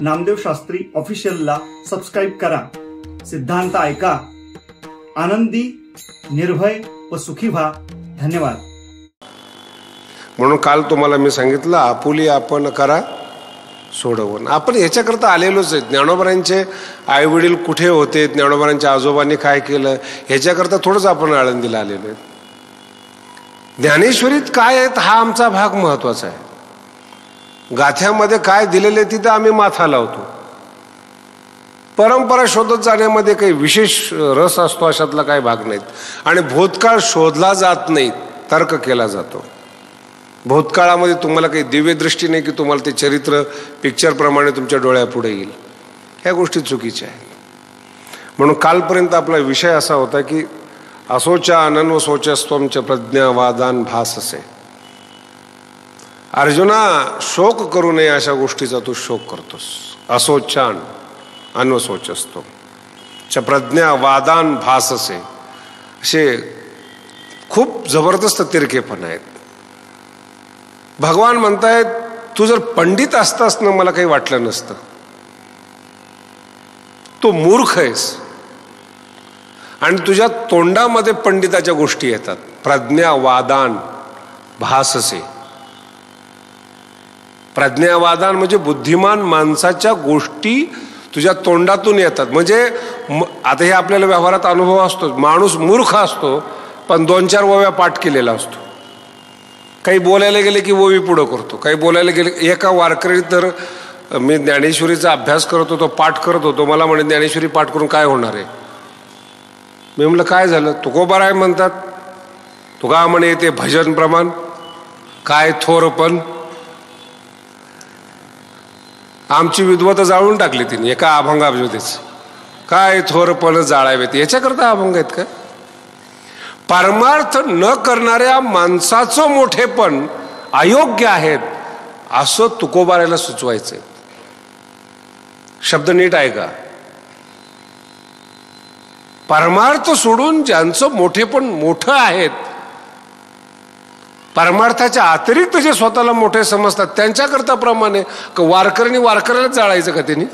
Namdev Shastri ऑफिशियलला subscribe करा. सिद्धांत ऐका, आनंदी, निर्भय व सुखी व्हा. धन्यवाद. म्हणून काल तुम्हाला मी सांगितलं, आपुली आपण करा सोडवून. आपण याच्याकरता आलेलोच आहे. ज्ञानोबांचे आई वडील कुठे होते, ज्ञानोबांच्या आजोबांनी काय केलं, ह्याच्याकरता थोडंच आपण आळंदीला आलेलो आहे. ज्ञानेश्वरीत काय आहेत हा आमचा भाग महत्वाचा आहे. गाथ्यामध्ये काय दिलेले तिथं आम्ही माथा लावतो. परंपरा शोधत जाण्यामध्ये काही विशेष रस असतो अशातला काही भाग नाहीत. आणि भूतकाळ शोधला जात नाही, तर्क केला जातो. भूतकाळामध्ये तुम्हाला काही दिव्य दृष्टी नाही की तुम्हाला ते चरित्र पिक्चरप्रमाणे तुमच्या डोळ्यापुढे येईल. ह्या गोष्टी चुकीच्या आहेत. म्हणून कालपर्यंत आपला विषय असा होता की असोचा अनन्व शोचस्त्वंच प्रज्ञावादान भाससे. अर्जुना, शोक करू नये अशा गोष्टीचा तू शोक करतोस. असोचान अन्वशोचस्त्वं च प्रज्ञावादान भाससे. असे खूप जबरदस्त तिरकेपण आहेत. भगवान म्हणतायत, तू जर पंडित असतास ना मला काही वाटलं नसतं. तू मूर्ख आहेस आणि तुझ्या तोंडामध्ये पंडिताच्या गोष्टी येतात. प्रज्ञावादान भाससे. प्रज्ञावादान म्हणजे बुद्धिमान माणसाच्या गोष्टी तुझ्या तोंडातून येतात. म्हणजे आता हे आपल्याला व्यवहारात अनुभव असतो. माणूस मूर्ख असतो पण 2-4 ओव्या पाठ केलेला असतो. काही बोलायला गेले की ओवी पुढं करतो. काही बोलायला गेले, एका वारकरी तर मी ज्ञानेश्वरीचा अभ्यास करत होतो, पाठ करत होतो. मला म्हणे ज्ञानेश्वरी पाठ करून काय होणार आहे. मी म्हटलं काय झालं. तुकोबा राय म्हणतात, तुका म्हणे ते भजन प्रमाण काय थोरपण. आमची विद्वत जाळून टाकली तिने एका अभंगाबद्दलच. काय थोरपण जाळावेत. याच्याकरता अभंग आहेत का. परमार्थ न करणाऱ्या माणसाचं मोठेपण अयोग्य आहेत असं तुकोबारायला सुचवायचंय. शब्द नीट आहे का. परमार्थ सोडून ज्यांचं मोठेपण मोठं आहेत, परमार्थाच्या अतिरिक्त जे स्वतःला मोठे समजतात त्यांच्याकरता प्रमाणे वारकऱ्यांनी वारकऱ्याला जाळायचं का. त्यांनी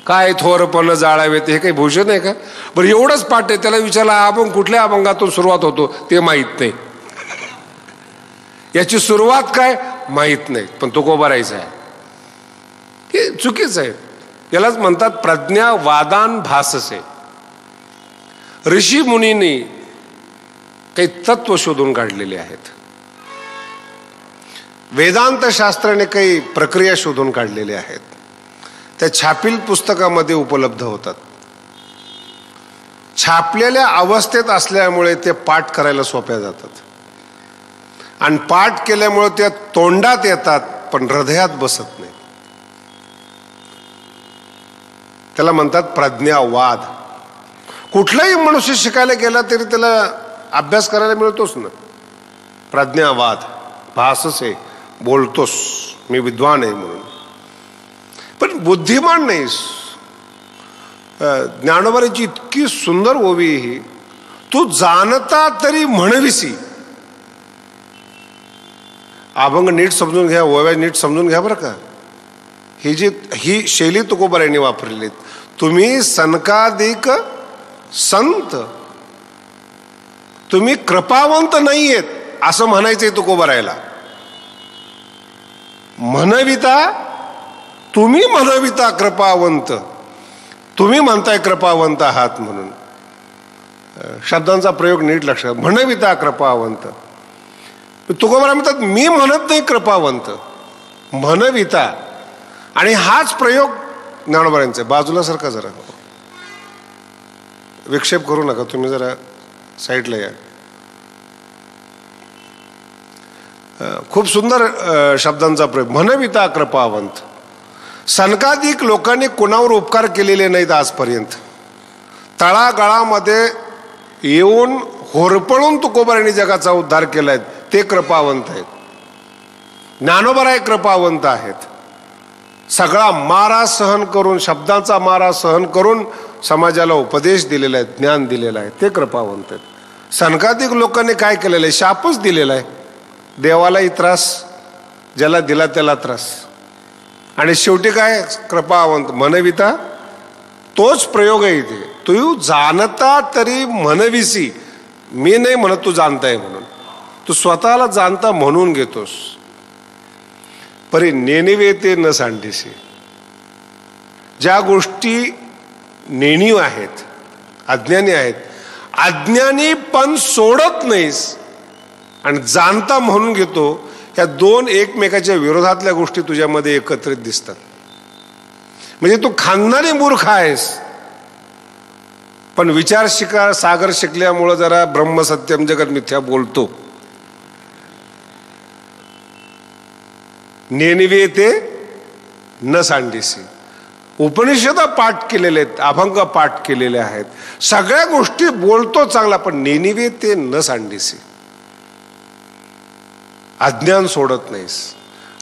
काय थोरपण जाळावेत हे काही भूषण आहे का. बरं एवढंच पाठ आहे. त्याला विचारला अभंग कुठल्या अभंगातून सुरुवात होतो ते माहीत नाही. याची सुरुवात काय माहीत नाही, पण तुकोबारायचं आहे. हे चुकीचं आहे. यालाच म्हणतात प्रज्ञावादान भाससे. ऋषी मुनींनी काही तत्व शोधून काढलेले आहेत. वेदांत शास्त्राने काही प्रक्रिया शोधून काढलेल्या आहेत. त्या छापील पुस्तकामध्ये उपलब्ध होतात. छापलेल्या अवस्थेत असल्यामुळे ते पाठ करायला सोप्या जातात आणि पाठ केल्यामुळे त्या तोंडात येतात पण हृदयात बसत नाही. त्याला म्हणतात प्रज्ञावाद. कुठलाही मनुष्य शिकायला गेला तरी त्याला अभ्यास करायला मिळतोच ना. प्रज्ञावाद भाससे. बोलतोस मी विद्वान आहे म्हणून, पण बुद्धिमान नाहीस. ज्ञानोबाची इतकी सुंदर ओवी ही, तू जाणता तरी म्हणविसी. अभंग नीट समजून घ्या, ओव्या नीट समजून घ्या बरं का. ही शैली तुकोबारायांनी वापरलेली. तुम्ही सनकादिक संत, तुम्ही कृपावंत नाहीयेत असं म्हणायचंय तुकोबारायला. म्हणविता, तुम्ही म्हणविता कृपावंत. तुम्ही म्हणताय कृपावंत आहात म्हणून. शब्दांचा प्रयोग नीट लक्षात. म्हणविता कृपावंत. तुकोबारा म्हणतात मी म्हणत नाही कृपावंत, म्हणविता. आणि हाच प्रयोग ज्ञानोबारांचा. बाजूला सारखा जरा, विक्षेप करू नका तुम्ही, जरा साईडला या. खूप सुंदर शब्दांचा प्रयोग. म्हणविता कृपावंत. सनकादिक लोकांनी कुणावर उपकार केलेले नाहीत आजपर्यंत. तळागाळामध्ये येऊन होरपळून तुकोबारांनी जगाचा उद्धार केलाय, ते कृपावंत आहेत. ज्ञानोबाराय कृपावंत आहेत. सगळा मारा सहन करून, शब्दांचा मारा सहन करून समाजाला उपदेश दिलेला आहे, ज्ञान दिलेलं आहे, ते कृपावंत आहेत. सनकादिक लोकांनी काय केलेलं आहे, शापच दिलेला आहे. देवालाही त्रास, ज्याला दिला त्याला त्रास. आणि शेवटी काय, कृपावंत म्हणविता तोच प्रयोग आहे इथे. तू जाणता तरी म्हणविसी, मी नाही म्हणत तू जाणताय म्हणून, तू स्वतःला जाणता म्हणून घेतोस. परी नेणिवे ते न सांडिसी, ज्या गोष्टी नेणीव आहेत, अज्ञानी आहेत, अज्ञानी पण सोडत नाहीस आणि जाणता म्हणून घेतो. ह्या दोन एकमेकाच्या विरोधातल्या गोष्टी तुझ्यामध्ये एकत्रित दिसतात. म्हणजे तू खानदानी मूर्ख आहेस, पण विचार सागर शिकल्यामुळं जरा ब्रह्मसत्यम जगत मिथ्या बोलतो. नेणिवे ते न सांडिसी, उपनिषद पाठ केलेले आहेत, अभंग पाठ केलेले आहेत, सगळ्या गोष्टी बोलतो चांगला, पण नेणिवे ते न सांडिसी, अज्ञान सोडत नाहीस.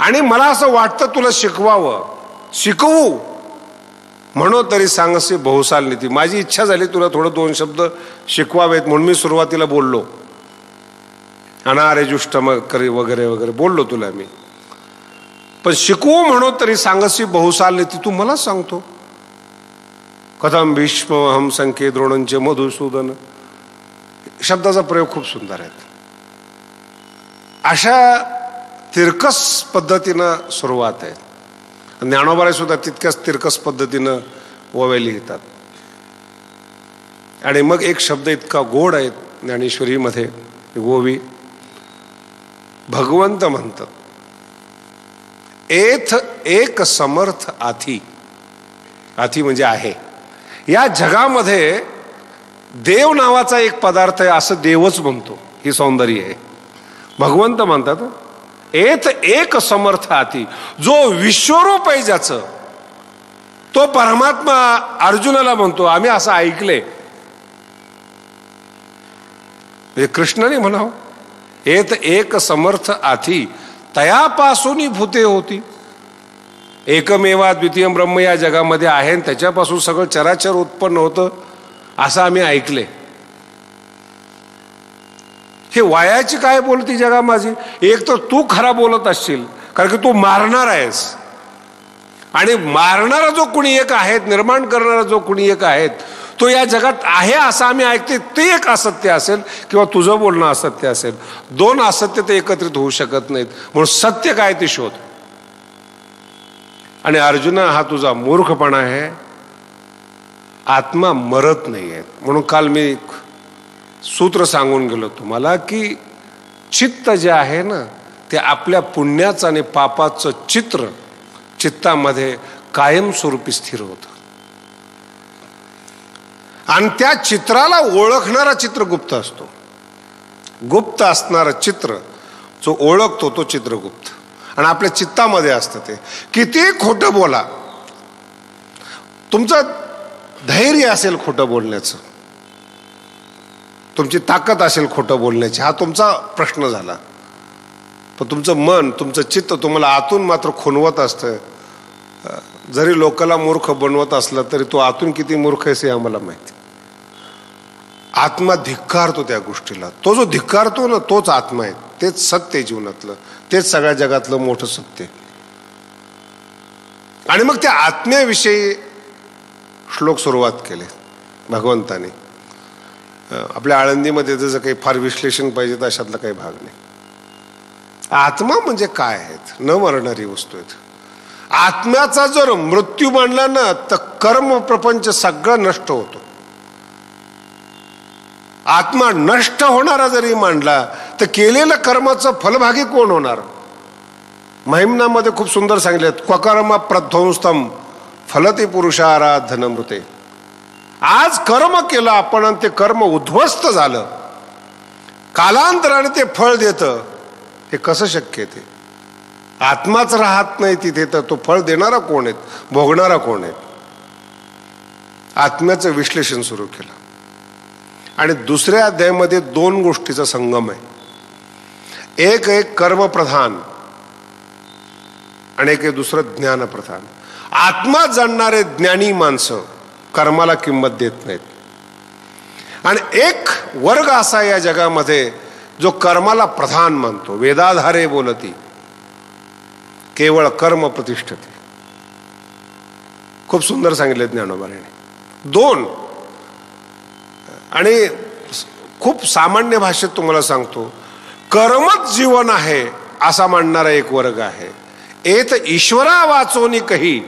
आणि मला असं वाटतं तुला शिकवावं, शिकवू म्हणून तरी सांगसे बहुसाल नीती. माझी इच्छा झाली तुला थोडं दोन शब्द शिकवावेत म्हणून मी सुरुवातीला बोललो, अनारे जुष्टम करी वगैरे वगैरे बोललो तुला मी. पण शिकवू म्हणून तरी सांगसी बहुसाल नीती. तू मला सांगतो कथम भीष्म हम संख्ये द्रोणांचे मधुसूदन, शब्दाचा प्रयोग खूप सुंदर आहे. अशा तिरकस पद्धतीनं सुरुवात आहे. ज्ञानोबाराय सुद्धा तितक्याच तिरकस पद्धतीनं ओव्या लिहितात. आणि मग एक शब्द इतका गोड आहे ज्ञानेश्वरीमध्ये, ओवी भगवंत म्हणतात, एथ एक समर्थ आथी, आथी म्हणजे आहे. या जगामध्ये देव नावाचा एक पदार्थ आहे असं देवच म्हणतो, ही सौंदर्य आहे. भगवंत म्हणतात एथ एक समर्थ आती, जो विश्वरूप आहे ज्याचं, तो परमात्मा अर्जुनाला म्हणतो. आम्ही असं ऐकले, कृष्णाने म्हणावं एथ एक समर्थ आथी, तयापासून भूते होती. एकमेवा द्वितीय ब्रह्म या जगामध्ये आहे आणि त्याच्यापासून सगळं चराचर उत्पन्न होतं असं आम्ही ऐकले. हे वायाची काय बोलती जगा माझी. एक तर तू खरा बोलत असशील कारण की तू मारणार आहेस, आणि मारणारा जो कुणी एक आहेत, निर्माण करणारा जो कुणी एक आहेत, तो या जगात आहे असं आम्ही ऐकते. ते एक असत्य असेल किंवा तुझं बोलणं असत्य असेल. दोन असत्य ते एकत्रित होऊ शकत नाहीत. म्हणून सत्य काय ते शोध. आणि अर्जुना हा तुझा मूर्खपणा आहे, आत्मा मरत नाही आहे. म्हणून काल मी सूत्र सांगून गेलो तुम्हाला की चित्त जे आहे ना ते आपल्या पुण्याचं आणि पापाचं चित्र चित्तामध्ये कायमस्वरूपी स्थिर होतं. आणि त्या चित्राला ओळखणारा चित्रगुप्त असतो. गुप्त असणारं चित्र जो ओळखतो तो चित्रगुप्त. आणि आपल्या चित्तामध्ये असतं ते. किती खोटं बोला, तुमचं धैर्य असेल खोटं बोलण्याचं, तुमची ताकद असेल खोटं बोलण्याची, हा तुमचा प्रश्न झाला. पण तुमचं मन, तुमचं चित्त तुम्हाला आतून मात्र खुणवत असतं. जरी लोकाला मूर्ख बनवत असला तरी तो आतून किती मूर्ख आहे हे आम्हाला माहिती. आत्मा धिक्कारतो त्या गोष्टीला. तो जो धिक्कारतो ना तोच आत्मा आहे. तेच सत्य जीवनातलं, तेच सगळ्या जगातलं मोठं सत्य. आणि मग त्या आत्म्याविषयी श्लोक सुरुवात केले भगवंताने. आपल्या आळंदीमध्ये जसं काही फार विश्लेषण पाहिजे तर अशातला काही भाग नाही. आत्मा म्हणजे काय आहेत, न मरणारी वस्तू आहेत. आत्म्याचा जर मृत्यू मानला ना तर कर्म प्रपंच सगळं नष्ट होतो. आत्मा नष्ट होणारा जरी मानला तर केलेलं कर्माचं फलभागी कोण होणार. महिमनामध्ये खूप सुंदर सांगितले, क्वकर्म प्रध्वंस्तम फलते पुरुषाराधनमृते. आज कर्म केलं आपण आणि ते कर्म उद्ध्वस्त झालं, कालांतराने ते फळ देतं. हे कसं शक्य आहे. ते आत्माच राहत नाही तिथे तर तो फळ देणारा कोण आहेत, भोगणारा कोण आहेत. आत्म्याचं विश्लेषण सुरू केलं. आणि दुसऱ्या अध्यायामध्ये दोन गोष्टीचा संगम आहे. एक कर्मप्रधान आणि एक दुसरं ज्ञानप्रधान. आत्मा जाणणारे ज्ञानी माणसं कर्माला किंमत देत नाहीत. आणि एक वर्ग असा या जगामध्ये जो कर्माला प्रधान मानतो. वेदाधारे बोलती केवळ कर्म प्रतिष्ठते. खूप सुंदर सांगितले ज्ञानोबाने. 2 आणि खूप सामान्य भाषेत तुम्हाला सांगतो, कर्मच जीवन आहे असा म्हणणारा एक वर्ग आहे. एत ईश्वरा वाचोनी कही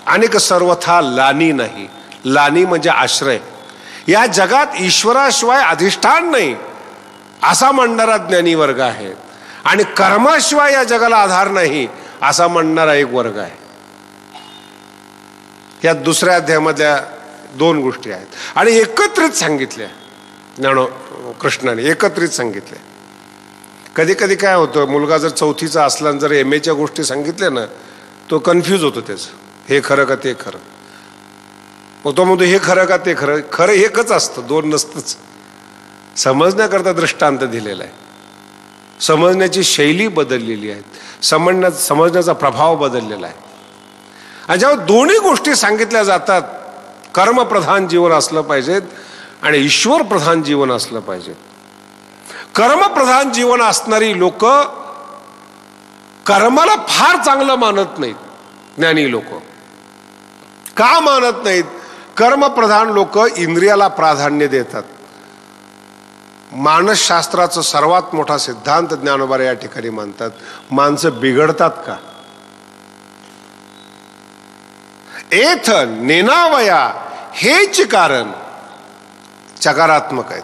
अनेक सर्वथा लानी नाही. लानी म्हणजे आश्रय. या जगात ईश्वराशिवाय अधिष्ठान नाही असा म्हणणारा ज्ञानी वर्ग आहे. आणि कर्माशिवाय या जगाला आधार नाही असा म्हणणारा एक वर्ग आहे. या दुसऱ्या अध्यायामधल्या 2 गोष्टी आहेत आणि एकत्रित सांगितल्या कृष्णाने, एकत्रित सांगितले. कधी कधी काय होतं, मुलगा जर 4थीचा असला आणि जर MAच्या गोष्टी सांगितल्या ना, तो कन्फ्यूज होतो त्याचं, हे खरं का ते खरं. मग तो म्हणतो हे खरं का ते खरं. खरं एकच असतं, 2 नसतंच. समजण्याकरता दृष्टांत दिलेला आहे. समजण्याची शैली बदललेली आहे, समजण्याचा प्रभाव बदललेला आहे. आणि जेव्हा दोन्ही गोष्टी सांगितल्या जातात, कर्मप्रधान जीवन असलं पाहिजेत आणि ईश्वर प्रधान जीवन असलं पाहिजे. कर्मप्रधान जीवन असणारी लोक कर्माला फार चांगलं मानत नाहीत. ज्ञानी लोक का मानत नाहीत? कर्मप्रधान लोक इंद्रियाला प्राधान्य देतात. मानसशास्त्राचा सर्वात मोठा सिद्धांत ज्ञानोबा या ठिकाणी मानतात, माणसं बिघडतात का? एथ नेनावया हेच कारण चकारात्मक आहेत.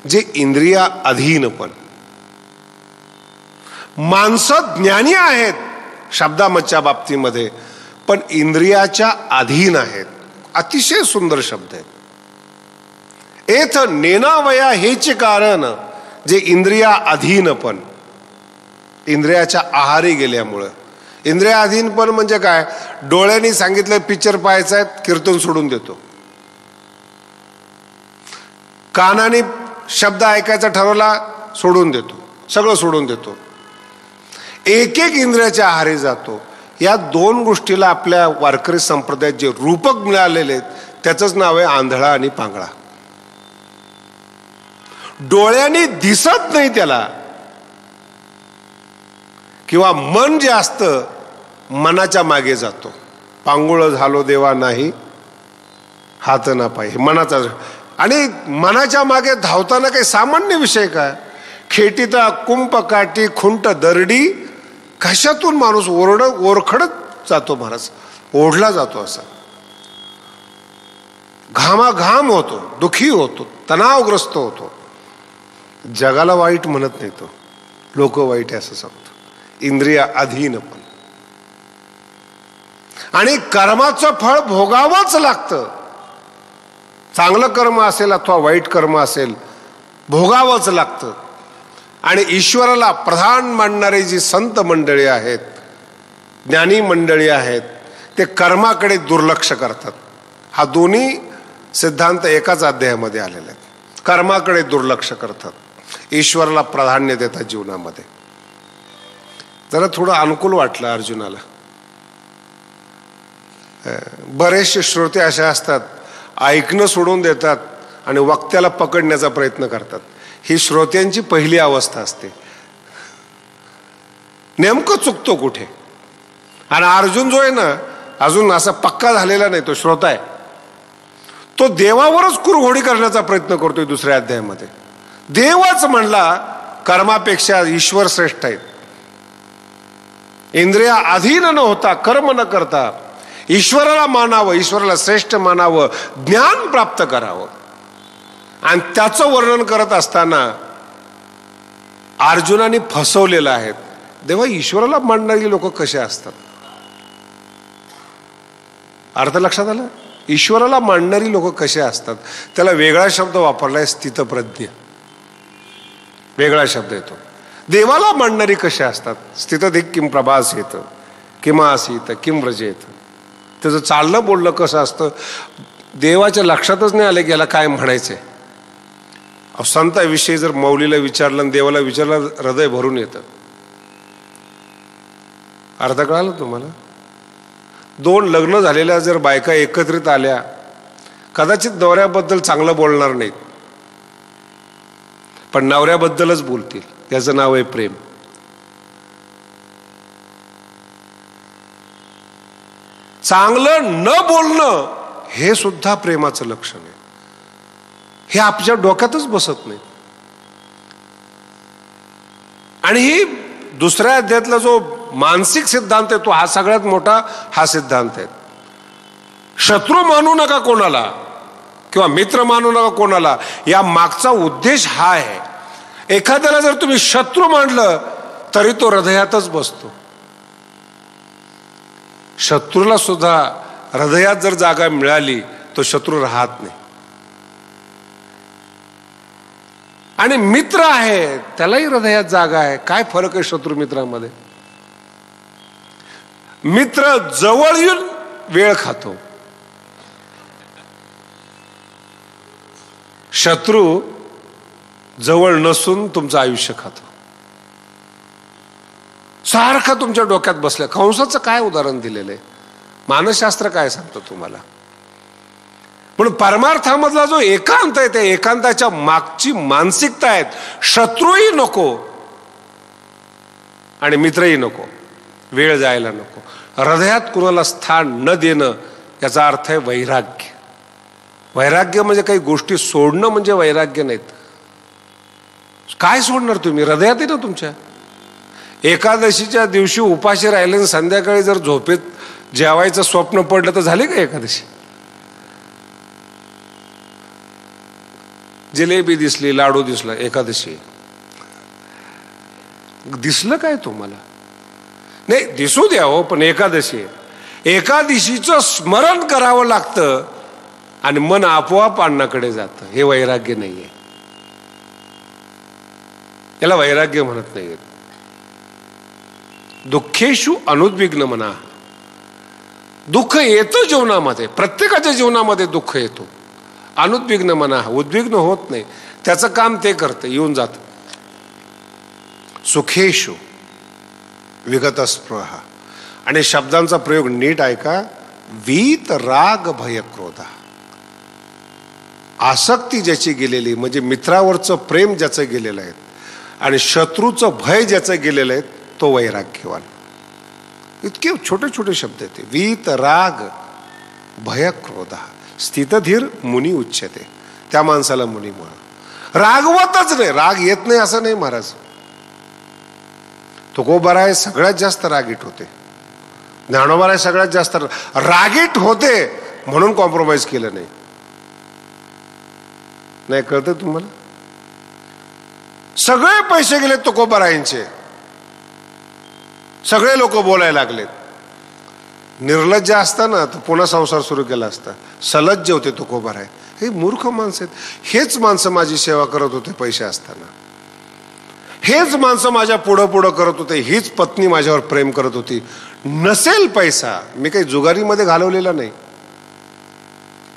जे इंद्रिया अधीनपण, माणसं ज्ञानी आहेत शब्दामच्या बाबतीमध्ये, पण इंद्रियाच्या अधीन आहेत. अतिशय सुंदर शब्द आहेत. एथ नेनावया हेच कारण, जे इंद्रिया अधीनपण, इंद्रियाच्या आहारी गेल्यामुळं. इंद्रिया अधीनपण म्हणजे काय? डोळ्यांनी सांगितलं पिक्चर पाहायचं आहे, कीर्तन सोडून देतो. कानाने शब्द ऐकायचा ठरवला, सोडून देतो, सगळं सोडून देतो. एक एक इंद्रियाच्या आहारी जातो. या 2 गोष्टीला आपल्या वारकरी संप्रदायात जे रूपक मिळालेले आहेत त्याचंच नाव आहे आंधळा आणि पांगळा. डोळ्यांनी दिसत नाही त्याला, किंवा मन जे असतं मनाच्या मागे जातो. पांगुळ झालो देवा नाही हात ना पाय, मनाचा. आणि मनाच्या मागे धावताना काही सामान्य विषय काय? खेटीता कुंप काठी खुंट दरडी, कशातून माणूस ओरखडत जातो, महाराज ओढला जातो. असा घामाघाम होतो, दुखी होतो, तणावग्रस्त होतो. जगाला वाईट म्हणत नाही तो, लोक वाईट आहे असं सांगतो. इंद्रिया अधीनपण. आणि कर्माचं फळ भोगावंच लागतं. चांगलं कर्म असेल अथवा वाईट कर्म असेल, भोगावंच लागतं. आणि ईश्वराला प्रधान मानणारी जी संत मंडळी आहेत, ज्ञानी मंडळी आहेत, ते कर्माकडे दुर्लक्ष करतात. हा दोन्ही सिद्धांत एकाच अध्यायामध्ये आलेले आहेत. कर्माकडे दुर्लक्ष करतात, ईश्वराला प्राधान्य देतात जीवनामध्ये. जरा थोडं अनुकूल वाटलं अर्जुनाला. बरेचसे श्रोते असे असतात, ऐकणं सोडून देतात आणि वक्त्याला पकडण्याचा प्रयत्न करतात. ही श्रोत्यांची पहिली अवस्था असते. नेमकं चुकतो कुठे? आणि अर्जुन जो आहे ना, अजून असा पक्का झालेला नाही, तो श्रोता आहे. तो देवावरच कुरघोडी करण्याचा प्रयत्न करतोय. 2ऱ्या अध्यायामध्ये देवच म्हणला कर्मापेक्षा ईश्वर श्रेष्ठ आहेत. इंद्रिया अधीन न होता, कर्म न करता ईश्वराला मानावं, ईश्वराला श्रेष्ठ मानावं, ज्ञान प्राप्त करावं. आणि त्याचं वर्णन करत असताना अर्जुनाने फसवलेलं आहे. देवा, ईश्वराला मानणारी लोक कसे असतात? अर्थ लक्षात आला? ईश्वराला मानणारी लोक कसे असतात? त्याला वेगळा शब्द वापरलाय, स्थितप्रज्ञ. वेगळा शब्द येतो. देवाला मानणारी कसे असतात? स्थितधिक किम प्रभासेत किमासीत किम व्रजेत. त्याचं चाललं बोललं कसं असतं? देवाच्या लक्षातच नाही आलं की याला काय म्हणायचंय. संताविषयी जर मौलीला विचारलं आणि देवाला विचारलं, हृदय भरून येतं. अर्थ कळालं तुम्हाला? 2 लग्न झालेल्या जर बायका एकत्रित आल्या, कदाचित नवऱ्याबद्दल चांगलं बोलणार नाहीत, पण नवऱ्याबद्दलच बोलतील. याचं नाव आहे प्रेम. चांगलं न बोलणं हे सुद्धा प्रेमाचं लक्षण आहे. हे आपल्या डोक्यातच बसत नाही. आणि ही दुसऱ्या अध्यायातला जो मानसिक सिद्धांत आहे तो हा सगळ्यात मोठा हा सिद्धांत आहे. शत्रू मानू नका कोणाला किंवा मित्र मानू नका कोणाला. या मागचा उद्देश हा आहे. एखाद्याला जर तुम्ही शत्रू मानलं तरी तो हृदयातच बसतो. शत्रूला सुद्धा हृदयात जर जागा मिळाली तो शत्रू राहत नाही. आणि मित्र आहे त्यालाही हृदयात जागा आहे. काय फरक आहे शत्रू मित्रामध्ये? मित्र जवळ येऊन वेळ खातो, शत्रू जवळ नसून तुमचं आयुष्य खातो. सारखं तुमच्या डोक्यात बसलं. कंसाचं काय उदाहरण दिलेलं आहे? मानसशास्त्र काय सांगतं तुम्हाला? म्हणून परमार्थामधला जो एकांत आहे त्या एकांताच्या मागची मानसिकता आहे शत्रूही नको आणि मित्रही नको, वेळ जायला नको, हृदयात कुणाला स्थान न देणं याचा अर्थ आहे वैराग्य. वैराग्य म्हणजे काही गोष्टी सोडणं म्हणजे वैराग्य नाहीत. काय सोडणार तुम्ही? हृदयात आहे ना तुमच्या. एकादशीच्या दिवशी उपाशी राहिले आणि संध्याकाळी जर झोपेत जेवायचं स्वप्न पडलं तर झाले का एकादशी? जिलेबी दिसली, लाडू दिसला, एकादशी. दिसलं काय तुम्हाला? नाही दिसू द्या हो, पण एकादशी. एकादशीचं स्मरण करावं लागतं आणि मन आपोआप अन्नाकडे जातं. हे वैराग्य नाहीये. याला वैराग्य म्हणत नाहीये. दुःखेषु अनुद्विग्न मना. दुःख येतं जीवनामध्ये, प्रत्येकाच्या जीवनामध्ये दुःख येतो. अनुद्विग्न मना, उद्विग्न होत नाही. त्याचं काम ते करतं, येऊन जातं. सुखेषु विगत स्पृह. आणि शब्दांचा प्रयोग नीट ऐका. वीत राग भय क्रोध. आसक्ती ज्याची गेलेली म्हणजे मित्रावरचं प्रेम ज्याचं गेलेलं आहे आणि शत्रूचं भय ज्याचं गेलेलं आहे तो वैराग्यवान. इतके छोटे छोटे शब्द येते. वीत राग भय क्रोध. स्थितधीर मुनी उच्यते. त्या माणसाला मुनी म्हणा. रागवतच नाही. राग येत नाही असं नाही महाराज. तुकोबाराय सगळ्यात जास्त रागीट होते. ज्ञानोबाराय सगळ्यात जास्त रागीट होते म्हणून कॉम्प्रोमाइज केलं नाही. नाही कळतं तुम्हाला? सगळे पैसे गेले तुकोबारायांचे. सगळे लोक बोलायला लागलेत. निर्लज्ज असताना तर पुन्हा संसार सुरू केला असता. सलज्ज होते तुकोबाराय. हे मूर्ख माणसं आहेत. हेच माणसं माझी सेवा करत होते पैसे असताना. हेच माणसं माझ्या पुढं पुढं करत होते. हीच पत्नी माझ्यावर प्रेम करत होती. नसेल पैसा, मी काही जुगारीमध्ये घालवलेला नाही.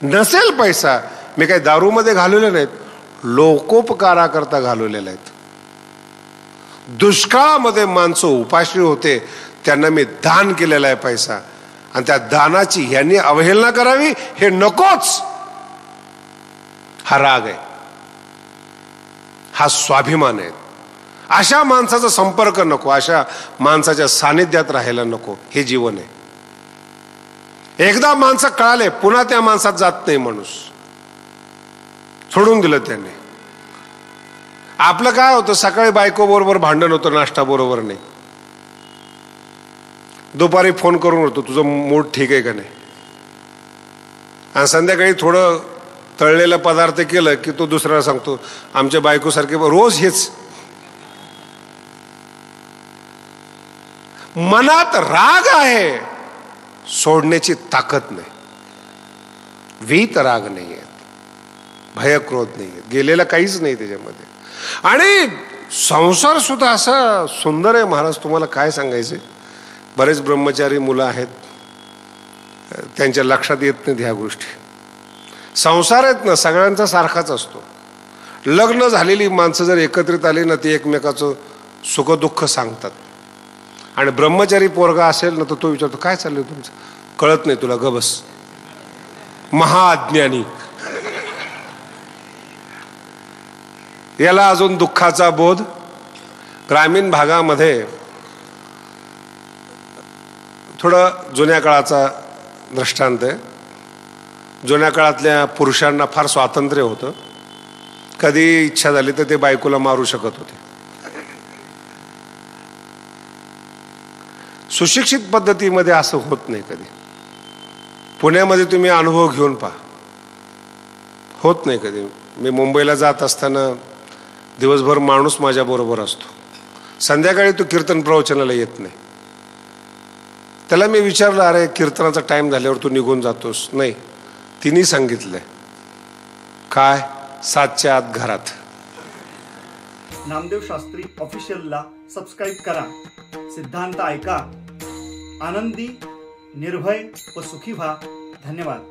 नसेल पैसा, मी काही दारूमध्ये घालवले नाहीत. लोकोपकाराकरता घालवलेले आहेत. दुष्काळामध्ये माणसं उपाशी होते, त्यांना मी दान केलेला आहे पैसा. आणि त्या दानाची ह्यांनी अवहेलना करावी हे नकोच. हा राग आहे, हा स्वाभिमान आहे. अशा माणसाचा संपर्क नको, अशा माणसाच्या सानिध्यात राहायला नको. हे जीवन आहे. एकदा माणसं कळाले पुन्हा त्या माणसात जात नाही माणूस. सोडून दिलं त्यांनी. आपलं काय होतं, सकाळी बायको बरोबर भांडण होतं, नाश्ता बरोबर नाही. दुपारी फोन करून होतो तुझं मूड ठीक आहे का नाही. आणि संध्याकाळी थोडं तळलेला पदार्थ केलं की तो दुसऱ्याला सांगतो आमच्या बायकोसारखे. रोज हेच. मनात राग आहे, सोडण्याची ताकद नाही. वीत राग नाही आहे, भय क्रोध नाही आहे, गेलेला काहीच नाही त्याच्यामध्ये. आणि संसार सुद्धा असा सुंदर आहे महाराज, तुम्हाला काय सांगायचे. बरेच ब्रह्मचारी मुलं आहेत, त्यांच्या लक्षात येत नाहीत ह्या गोष्टी. संसार आहेत ना सगळ्यांचा सारखाच असतो. लग्न झालेली माणसं जर एकत्रित आली ना ती एकमेकाचं सुख दुःख सांगतात. आणि ब्रह्मचारी पोरगा असेल ना तर तो विचारतो काय चाललंय तुमचं. कळत नाही तुला, ग बस. महाअज्ञानी. याला अजून दुःखाचा बोध. ग्रामीण भागामध्ये थोडं जुन्या काळाचा दृष्टांत आहे. जुन्या काळातल्या पुरुषांना फार स्वातंत्र्य होतं. कधी इच्छा झाली तर ते बायकोला मारू शकत होते. सुशिक्षित पद्धतीमध्ये असं होत नाही कधी. पुण्यामध्ये तुम्ही अनुभव घेऊन पहा, होत नाही कधी. मी मुंबईला जात असताना दिवसभर माणूस माझ्याबरोबर असतो. संध्याकाळी तो कीर्तन प्रवचनाला येत नाही. त्याला मी विचारलं, अरे कीर्तनाचा टाइम झाल्यावर तू निघून जातोस? नाही, तिने सांगितलंय. काय? 7च्या आत घरात. नामदेव शास्त्री ऑफिशियलला सबस्क्राईब करा. सिद्धांत ऐका. आनंदी, निर्भय व सुखी व्हा. धन्यवाद.